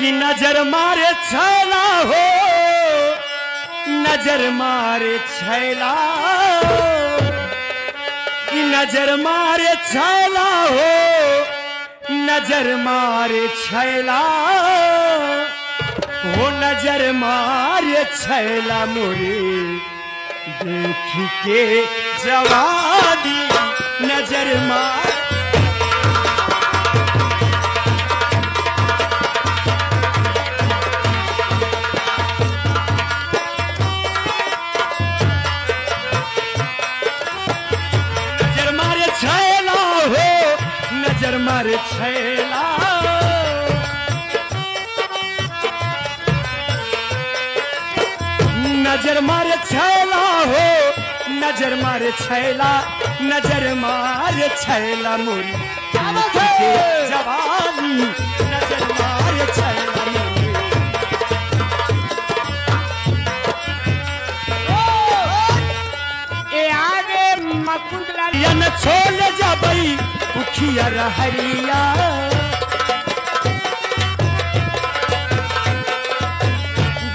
कि नजर मारे छैला हो, नजर मारे छैला, कि नजर मारे छैला हो, नजर मारे छैला हो, नजर मारे छैला मोरे देख के जवानी नजर मार। नजर मारे छैला हो, नजर मारे छैला, नजर मारे छैला हो, नजर मारे छैला, नजर मारे छैला मोरी के जवानी नजर मारे छैला मोरी। ए आगे मकुंदलाल यन छोड़ जबई उखिया रहरिया,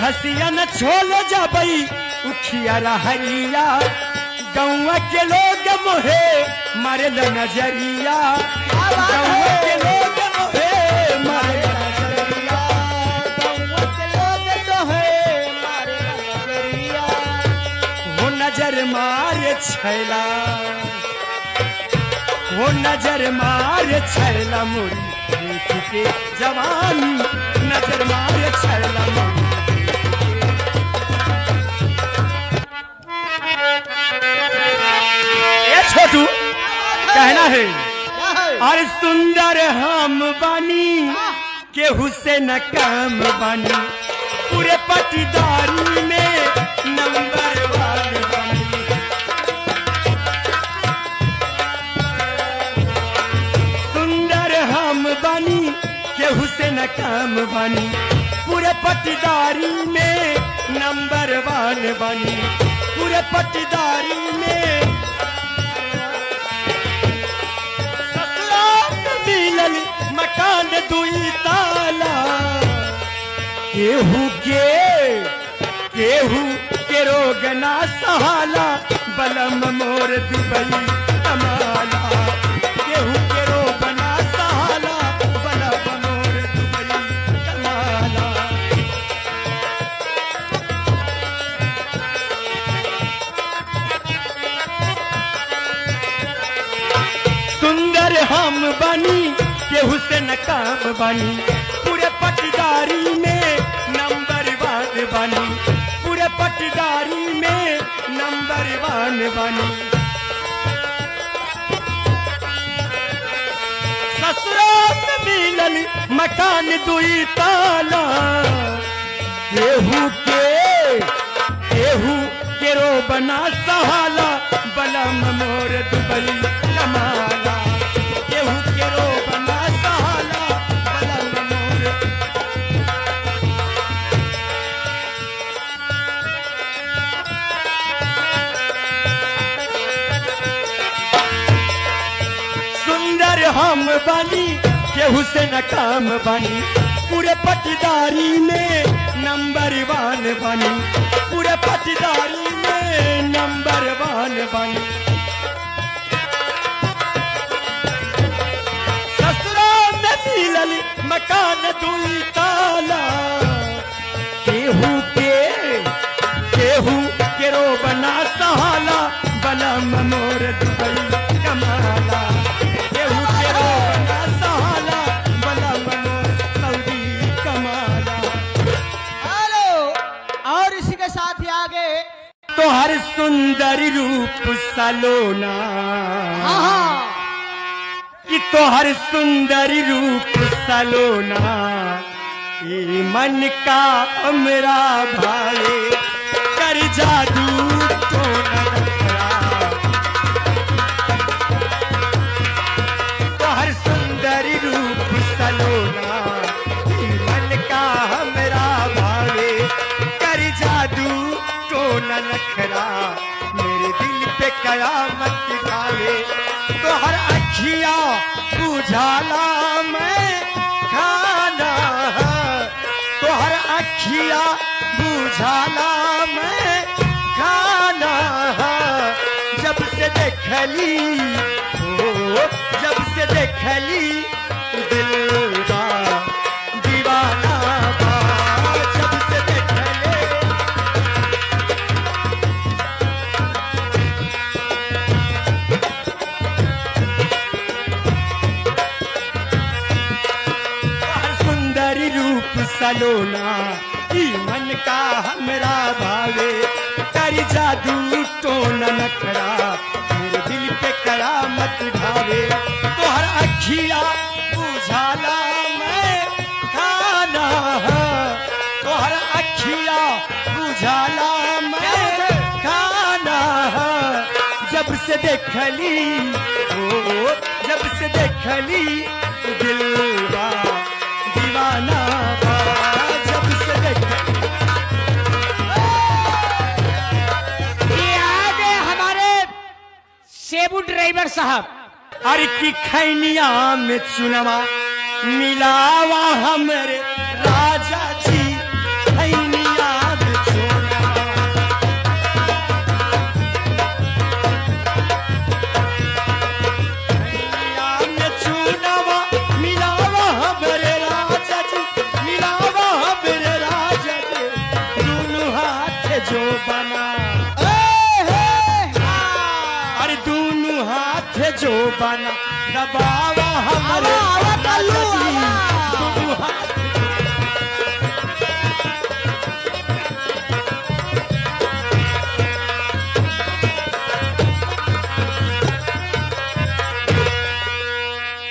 घसियन छोड़ जबई उखिया रहरिया, गौवा के लोग मोहे मारे नजरिया, गौवा के लोग मोहे मारे नजरिया, गौवा के लोग मोहे मारे नजरिया, वो नजर मारे छैला, वो नजर मारे छैला मोरी देख के जवानी नजर मारे छैला मोरी। छोटू कहना है और सुंदर हम बानी केहू से न कम बानी, पूरे पटीदारी में नंबर 1 बानी, सुंदर हम बानी केहू से न कम बानी, पूरे पटीदारी में नंबर 1 बानी, पूरे पटीदारी में मिलल मकान दुई ताला, केहू के रोग ना सहाला, बलम मोर दुबई कमाला, केहू के रोग ना सहाला, बलम मोर दुबई कमाला। सुंदर हम बनी केहू से न काम बनी, पूरे पटीदारी में नंबर 1 बनी, पूरे पटीदारी में नंबर 1 बनी। ससुराल मिलल मकान दुई ताला, केहू के रो बना सहाला, बलम मोर दुबई कमाला, केहू के रो बना सहाला, बलम मोर। सुंदर हम बनी केहू से न काम बनी, पूरे पटीदारी में नंबर 1 बनी, पूरे पटीदारी में नंबर 1 बनी। ससुराल में मिलल मकान दुई ताला, केहू के रो बना सहाला, बलम मोर दुबई कमाला, केहू के रो बना सहाला, बलम मोर सऊदी कमाला। हेलो और इसी के साथ ही आगे तो हर सुंदर रूप सलोना, कि तो हर सुंदर रूप सलोना, ये मन का हमरा भावे कर जादू तो न रखा, तो हर सुंदर रूप सलोना, ये मन का हमरा भावे कर जादू तो न नखरा, मेरे दिल पे कयामत ढावे, तो हर अखिया बुझाला मैं खाना बुझाला मैं खाना जब से देखली ओ जब से देखली दिलवा दीवाना बा जब से देखले सुंदर रूप सलोना ई मन का हमरा भावे कर जादू टोन नखरा मेरे दिल पे कयामत ढावे तोहर अखिया बुझाला मैं खाना तोहर अखिया बुझाला मैं खाना जब से देखली ओ जब से देखली दिलवा दीवाना बा जब से देखली ये आगे हमारे सेबू ड्राइवर साहब अरे की खैनिया में चुनवा मिलावा हमरे राजा जी खैनिया में चुनवा खैनिया में चुनवा मिलावा हमरे राजा जी मिलावा हमरे राजा जी दोनों हाथ जो बना अरे दोनों हाथ जो बना दबावा हमारे राजा जी दोनों हाथ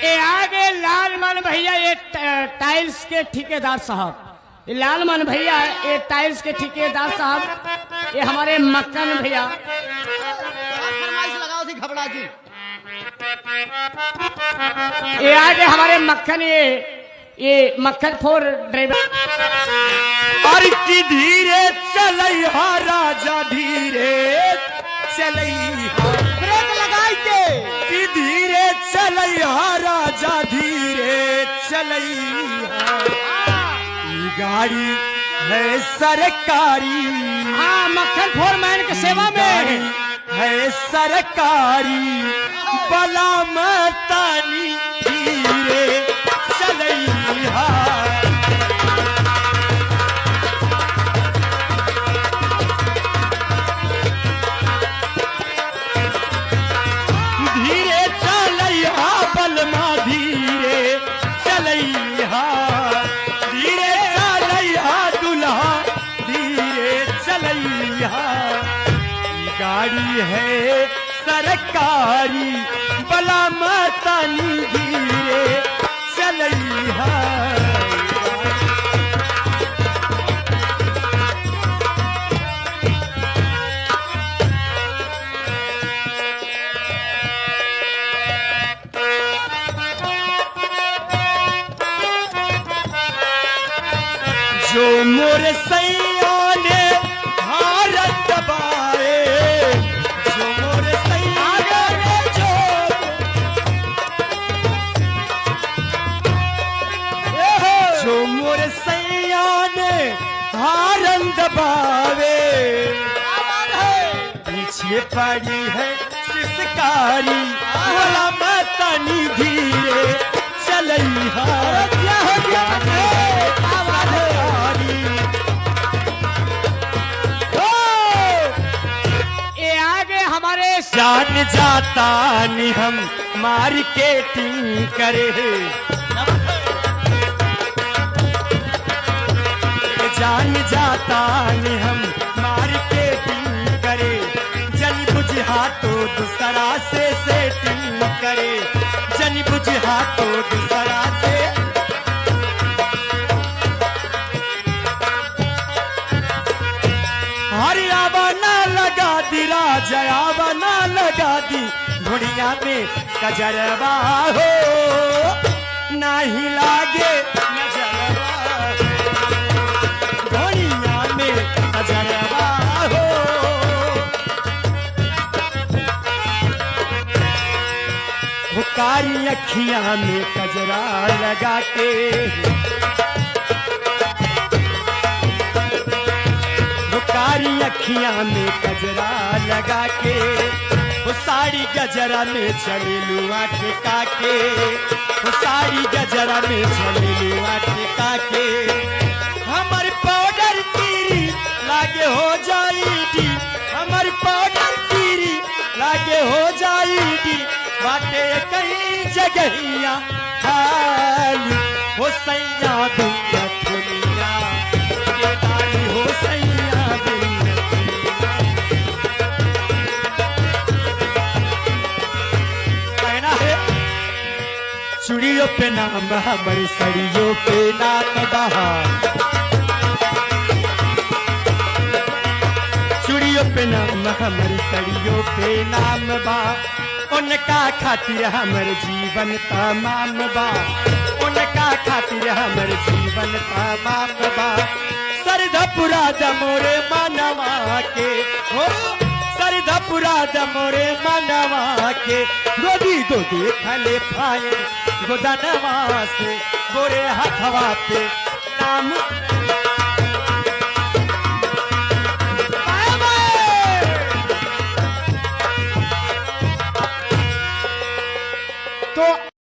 ये आगे लालमन भैया ये टाइल्स के ठेकेदार साहब ये लालमन भैया ये टाइल्स के ठेकेदार साहब ये हमारे मक्कन भैया लगाओ थी घबरा जी ये आगे हमारे मक्खन ये मक्खन फोर ड्राइवर और की धीरे चलैहा राजा धीरे चलैहा ब्रेक लगाई के की धीरे चलैहा राजा धीरे चलैहा ई गाड़ी है सरकारी हाँ मक्खन फोर मैन के सेवा गाड़ी में है सरकारी बला मतानी धीरे चलैहा धीरे चलैहा बलमा धीरे चलैहा धीरे चलैहा दुल्हा धीरे चलैहा गाड़ी है सरकारी बला मतानी धीरे चलैहा जो मोर सैया ने हार दबाए जो मोर सैया ने जो मोर सैया ने हारन दबावे पीछे पड़ी है सिसकारी वाला मतानी धीरे चलैहा ये आगे हमारे जान जाता नि हम मार्केटिंग करे जान जाता नि हम मार्केटिंग करे जन बुझ हाथों दूसरा से सेटिंग करे जन बुझ हाथों दूसरा से हरियावा ना लगा दी राजयावा ना लगा दी घोड़िया में कजरवा हो नहीं लागे नजरवा घोड़िया में कजरवा हो हुकारी अखियां में कजरा लगा के अखियां में गजरा लगा के, वो साड़ी गजरा में चले लुआ टिका के, वो साड़ी गजरा में चले लुआ टिका के। हमर पाउडर कीरी लागे हो जाईडी, हमर पाउडर कीरी लागे हो जाईडी, बाटे कई जगहिया खाली हो सैया दुनिया दुनिया के दानी हो सैया दुनिया कहना है। चूड़ियों पे नाम हमारी सड़ियों पे नाम बहा, चूड़ियों पे नाम हमारी सड़ियों पे नाम बा, उनका खातिर हमर जीवन तमाम बा, उनका खातिर हमर जीवन तमाम बा। सरधपुरा दमोरे मनवा के हो, सरधपुरा दमोरे मनवा के, गोदी गोदी खले पाए गोदनवा से, गोरे हथवा पे नाम